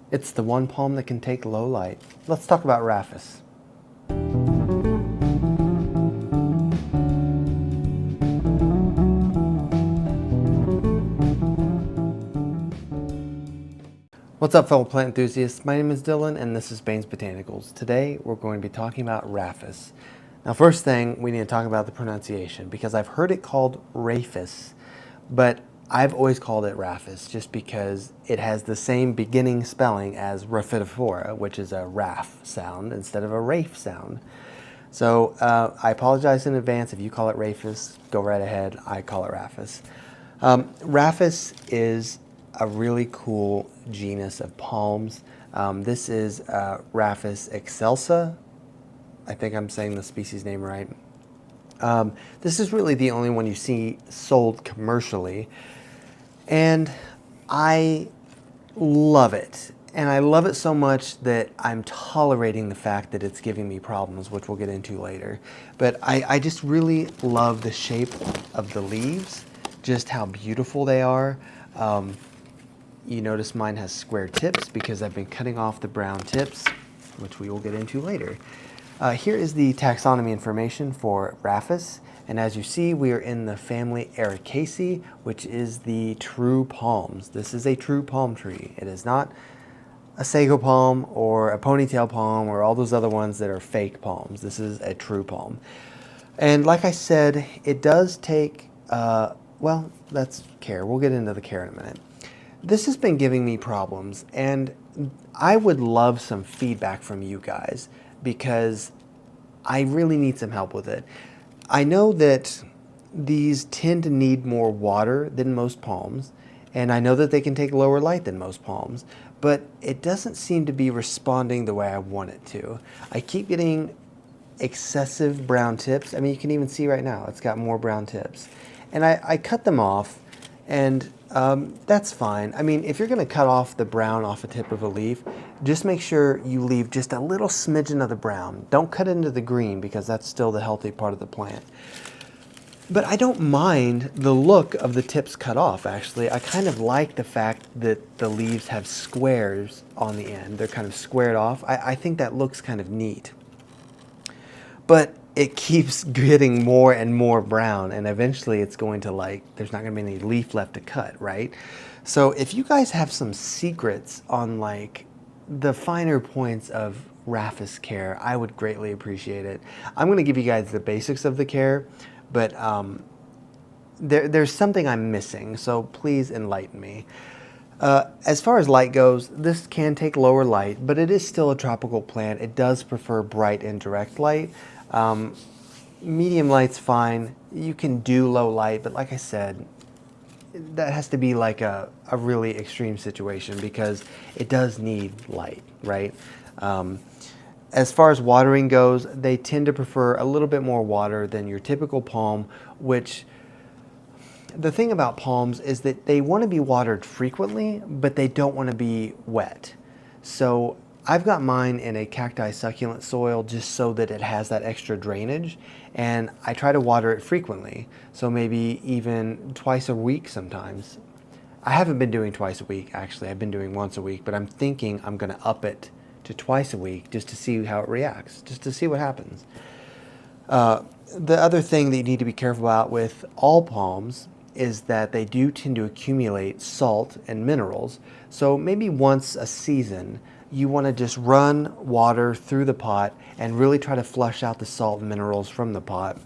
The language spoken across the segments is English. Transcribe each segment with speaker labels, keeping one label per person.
Speaker 1: It's the one palm that can take low light. Let's talk about Raphis. What's up, fellow plant enthusiasts? My name is Dylan and this is Bane's Botanicals. Today we're going to be talking about Raphis. Now, first thing, we need to talk about the pronunciation because I've heard it called Raphis, but I've always called it Raphis just because it has the same beginning spelling as Raphidophora, which is a Raph sound instead of a Raph sound. So I apologize in advance if you call it Raphis. Go right ahead. I call it Raphis. Raphis is a really cool genus of palms. This is Raphis excelsa. I think I'm saying the species name right. This is really the only one you see sold commercially, and I love it. And I love it so much that I'm tolerating the fact that it's giving me problems, which we'll get into later. But I just really love the shape of the leaves, just how beautiful they are. You notice mine has square tips because I've been cutting off the brown tips, which we will get into later. Here is the taxonomy information for Raphis, and as you see, we are in the family Ericaceae, which is the true palms. This is a true palm tree. It is not a sago palm or a ponytail palm or all those other ones that are fake palms. This is a true palm. And like I said, it does take, well, that's care. We'll get into the care in a minute. This has been giving me problems, and I would love some feedback from you guys because I really need some help with it. I know that these tend to need more water than most palms, and I know that they can take lower light than most palms, but it doesn't seem to be responding the way I want it to. I keep getting excessive brown tips. I mean, you can even see right now, it's got more brown tips. And I cut them off, and that's fine. I mean, if you're gonna cut off the brown off a tip of a leaf, just make sure you leave just a little smidgen of the brown. Don't cut into the green because that's still the healthy part of the plant. But I don't mind the look of the tips cut off, actually. I kind of like the fact that the leaves have squares on the end. They're kind of squared off. I think that looks kind of neat. But it keeps getting more and more brown, and eventually it's going to, like, there's not gonna be any leaf left to cut, right? So if you guys have some secrets on like the finer points of Raphis care, I would greatly appreciate it. I'm gonna give you guys the basics of the care, but there's something I'm missing, so please enlighten me. As far as light goes, this can take lower light, but it is still a tropical plant. It does prefer bright and direct light. Medium light's fine. You can do low light, but like I said, that has to be like a really extreme situation because it does need light, right? As far as watering goes, they tend to prefer a little bit more water than your typical palm, which the thing about palms is that they want to be watered frequently, but they don't want to be wet. So I've got mine in a cacti succulent soil just so that it has that extra drainage, and I try to water it frequently, so maybe even twice a week sometimes. I haven't been doing twice a week, actually. I've been doing once a week, but I'm thinking I'm going to up it to twice a week just to see how it reacts, just to see what happens. The other thing that you need to be careful about with all palms is that they do tend to accumulate salt and minerals, so maybe once a season you want to just run water through the pot and really try to flush out the salt and minerals from the pot,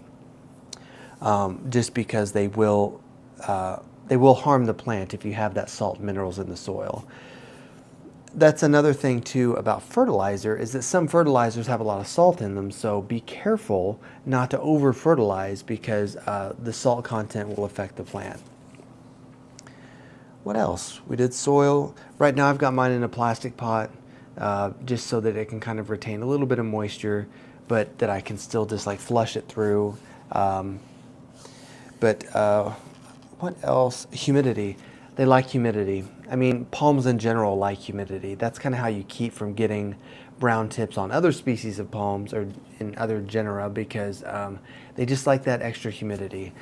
Speaker 1: just because they will harm the plant if you have that salt and minerals in the soil. That's another thing too about fertilizer, is that some fertilizers have a lot of salt in them, so be careful not to over fertilize because the salt content will affect the plant. What else? We did soil. Right now I've got mine in a plastic pot, just so that it can kind of retain a little bit of moisture, but that I can still just like flush it through. What else? Humidity. They like humidity. I mean, palms in general like humidity. That's kind of how you keep from getting brown tips on other species of palms or in other genera because they just like that extra humidity.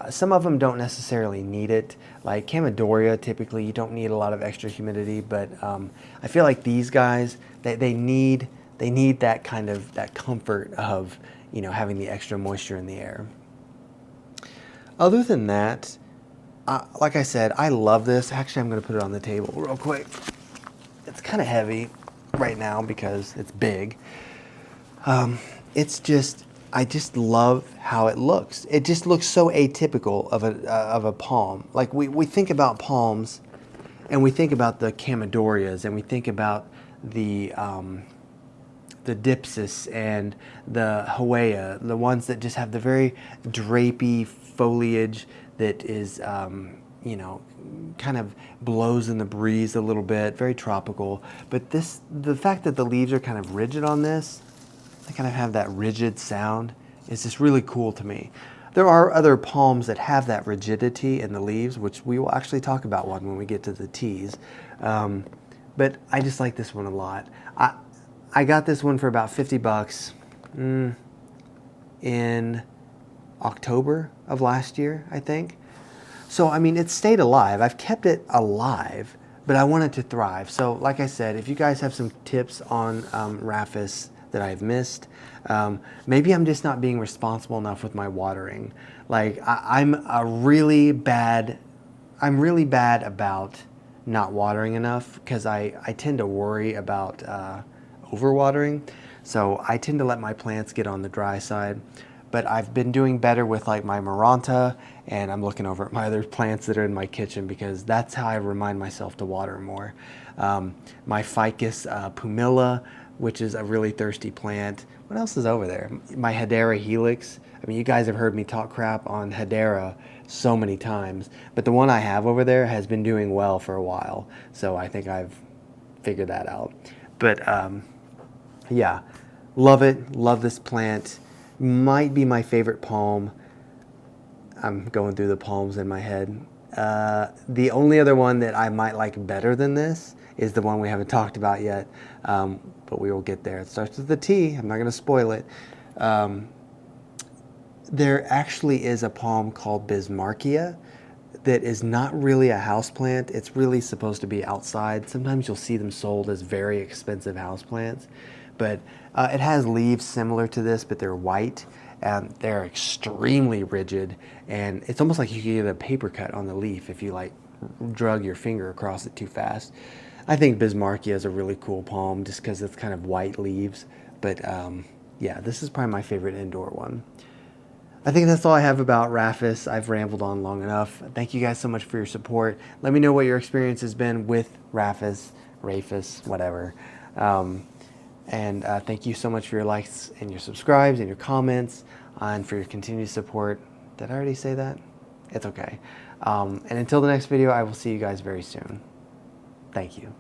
Speaker 1: some of them don't necessarily need it. Like Chamaedorea, typically you don't need a lot of extra humidity, but I feel like these guys, they need that kind of that comfort of, you know, having the extra moisture in the air. Other than that, like I said, I love this. Actually, I'm going to put it on the table real quick. It's kind of heavy right now because it's big. It's just, I just love how it looks. It just looks so atypical of a palm. Like we think about palms, and we think about the Chamaedoreas, and we think about the Dipsis and the Hawea, the ones that just have the very drapey foliage that is, you know, kind of blows in the breeze a little bit, very tropical. But the fact that the leaves are kind of rigid on this, they kind of have that rigid sound, is just really cool to me. There are other palms that have that rigidity in the leaves, which we will actually talk about one when we get to the teas. But I just like this one a lot. I got this one for about 50 bucks in October of last year, I think. So, I mean, it stayed alive. I've kept it alive, but I want it to thrive. So, like I said, if you guys have some tips on Raphis that I've missed, maybe I'm just not being responsible enough with my watering. Like, I'm really bad about not watering enough, because I tend to worry about overwatering. So I tend to let my plants get on the dry side. But I've been doing better with like my Maranta, and I'm looking over at my other plants that are in my kitchen, because that's how I remind myself to water more. My Ficus pumila, which is a really thirsty plant. What else is over there? My Hedera helix. I mean, you guys have heard me talk crap on Hedera so many times, but the one I have over there has been doing well for a while. So I think I've figured that out. But yeah, love it. Love this plant. Might be my favorite palm. I'm going through the palms in my head. The only other one that I might like better than this is the one we haven't talked about yet, but we will get there. It starts with the T. I'm not going to spoil it. There actually is a palm called Bismarckia that is not really a houseplant. It's really supposed to be outside. Sometimes you'll see them sold as very expensive houseplants, but it has leaves similar to this, but they're white. They're extremely rigid, and it's almost like you could get a paper cut on the leaf if you like drug your finger across it too fast. I think Bismarckia is a really cool palm just because it's kind of white leaves, but yeah, this is probably my favorite indoor one. I think that's all I have about Raphis. I've rambled on long enough. Thank you guys so much for your support. Let me know what your experience has been with Raphis, whatever. And thank you so much for your likes and your subscribes and your comments, and for your continued support. Did I already say that? It's okay. And until the next video, I will see you guys very soon. Thank you.